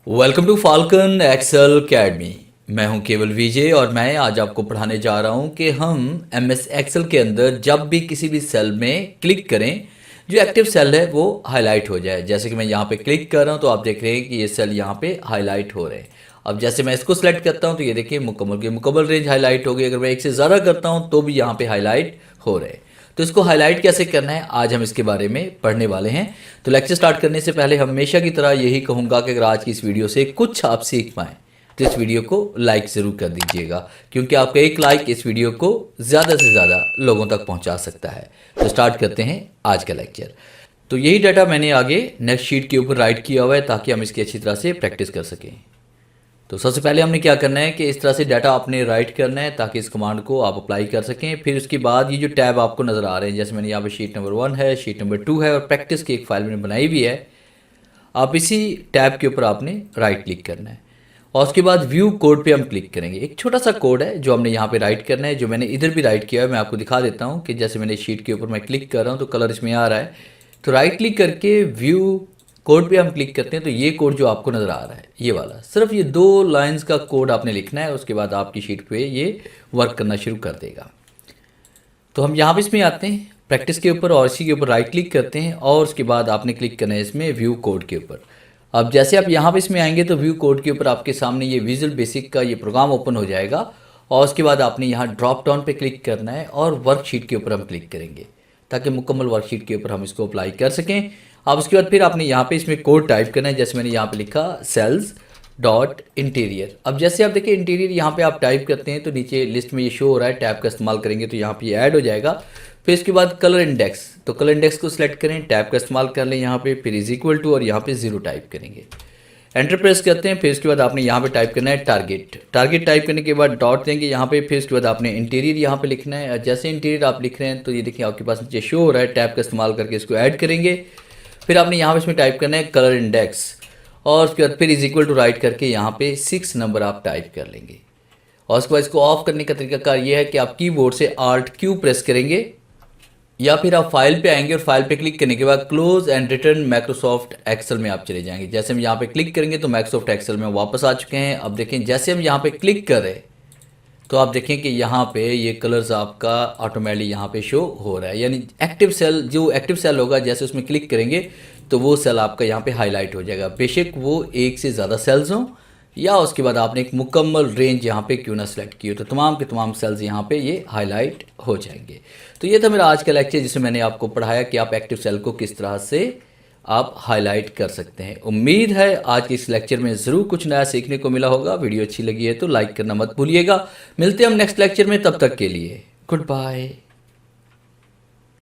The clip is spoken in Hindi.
Welcome to Falcon Excel Academy. मैं हूं केवल विजय और मैं आज आपको पढ़ाने जा रहा हूं कि हम एमएस एक्सेल के अंदर जब भी किसी भी सेल में क्लिक करें, जो एक्टिव सेल है वो हाईलाइट हो जाए। जैसे कि मैं यहां पे क्लिक कर रहा हूं तो आप देख रहे हैं कि ये सेल यहां पे हाईलाइट हो रहे हैं। अब जैसे मैं इसको सिलेक्ट करता हूं तो ये देखिए मुकम्मल की मुकम्मल रेंज हाईलाइट हो गई। अगर मैं एक से ज़्यादा करता हूँ तो भी यहाँ पे हाईलाइट हो रहे हैं। तो इसको हाईलाइट कैसे करना है आज हम इसके बारे में पढ़ने वाले हैं। तो लेक्चर स्टार्ट करने से पहले हमेशा की तरह यही कहूँगा कि अगर आज की इस वीडियो से कुछ आप सीख पाएँ तो इस वीडियो को लाइक ज़रूर कर दीजिएगा, क्योंकि आपका एक लाइक इस वीडियो को ज़्यादा से ज़्यादा लोगों तक पहुँचा सकता है। तो स्टार्ट करते हैं आज का लेक्चर। तो यही डाटा मैंने आगे नेक्स्ट शीट के ऊपर राइट किया हुआ है ताकि हम इसकी अच्छी तरह से प्रैक्टिस कर सकें। तो सबसे पहले हमने क्या करना है कि इस तरह से डाटा आपने राइट करना है ताकि इस कमांड को आप अप्लाई कर सकें। फिर उसके बाद ये जो टैब आपको नज़र आ रहे हैं, जैसे मैंने यहाँ पे शीट नंबर 1 है, शीट नंबर 2 है और प्रैक्टिस की एक फाइल मैंने बनाई भी है। आप इसी टैब के ऊपर आपने राइट क्लिक करना है और उसके बाद व्यू कोड पे हम क्लिक करेंगे। एक छोटा सा कोड है जो हमने यहाँ पे राइट करना है, जो मैंने इधर भी राइट किया है। मैं आपको दिखा देता हूँ कि जैसे मैंने शीट के ऊपर मैं क्लिक कर रहा हूँ तो कलर इसमें आ रहा है। तो राइट क्लिक करके व्यू कोड पे हम क्लिक करते हैं तो ये कोड जो आपको नज़र आ रहा है ये वाला, सिर्फ ये 2 लाइंस का कोड आपने लिखना है। उसके बाद आपकी शीट पे ये वर्क करना शुरू कर देगा। तो हम यहाँ पे इसमें आते हैं प्रैक्टिस के ऊपर और इसी के ऊपर राइट क्लिक करते हैं और उसके बाद आपने क्लिक करना है इसमें व्यू कोड के ऊपर। अब जैसे आप यहाँ पे इसमें आएंगे तो व्यू कोड के ऊपर आपके सामने ये विजुअल बेसिक का ये प्रोग्राम ओपन हो जाएगा और उसके बाद आपने यहाँ ड्रॉप डाउन पे क्लिक करना है और वर्कशीट के ऊपर हम क्लिक करेंगे ताकि मुकम्मल वर्कशीट के ऊपर हम इसको अप्लाई कर सकें। अब उसके बाद फिर आपने यहाँ पे इसमें कोड टाइप करना है, जैसे मैंने यहाँ पे लिखा सेल्स डॉट इंटीरियर। अब जैसे आप देखिए इंटीरियर यहाँ पे आप टाइप करते हैं तो नीचे लिस्ट में ये शो हो रहा है। टैब का इस्तेमाल करेंगे तो यहाँ पे ये ऐड हो जाएगा। फिर इसके बाद कलर इंडेक्स, तो कलर इंडेक्स को सिलेक्ट करें, टैब का इस्तेमाल कर लें यहाँ पे, फिर इज इक्वल टू और यहाँ पे 0 टाइप करेंगे, एंटर प्रेस करते हैं। फिर उसके बाद आपने यहाँ पे टाइप करना है टारगेट। टारगेट टाइप करने के बाद डॉट देंगे यहाँ पे। फिर उसके बाद आपने इंटीरियर यहाँ पे लिखना है। जैसे इंटीरियर आप लिख रहे हैं तो ये देखिए आपके पास नीचे शो हो रहा है। टैब का इस्तेमाल करके इसको ऐड करेंगे। फिर आपने यहाँ पे इसमें टाइप करना है कलर इंडेक्स और उसके बाद फिर इज इक्वल टू राइट करके यहाँ पे 6 नंबर आप टाइप कर लेंगे। और उसके बाद इसको ऑफ करने का तरीकाकार ये है कि आप कीबोर्ड से Alt Q प्रेस करेंगे या फिर आप फाइल पे आएंगे और फाइल पे क्लिक करने के बाद close and return Microsoft Excel में आप चले जाएंगे। जैसे हम यहाँ पे क्लिक करेंगे तो माइक्रोसॉफ्ट एक्सेल में वापस आ चुके हैं। अब देखें जैसे हम यहाँ पे क्लिक कर रहे हैं तो आप देखें कि यहाँ पे ये कलर्स आपका ऑटोमेटिकली यहाँ पे शो हो रहा है, यानी एक्टिव सेल, जो एक्टिव सेल होगा जैसे उसमें क्लिक करेंगे तो वो सेल आपका यहाँ पे हाईलाइट हो जाएगा, बेशक वो एक से ज़्यादा सेल्स हों या उसके बाद आपने एक मुकम्मल रेंज यहाँ पे क्यों ना सेलेक्ट की हो, तो तमाम के तमाम सेल्स यहाँ पे ये हाईलाइट हो जाएंगे। तो ये था मेरा आज का लेक्चर जिसमें मैंने आपको पढ़ाया कि आप एक्टिव सेल को किस तरह से आप हाईलाइट कर सकते हैं। उम्मीद है आज के इस लेक्चर में ज़रूर कुछ नया सीखने को मिला होगा। वीडियो अच्छी लगी है तो लाइक करना मत भूलिएगा। मिलते हैं हम नेक्स्ट लेक्चर में, तब तक के लिए गुड बाय।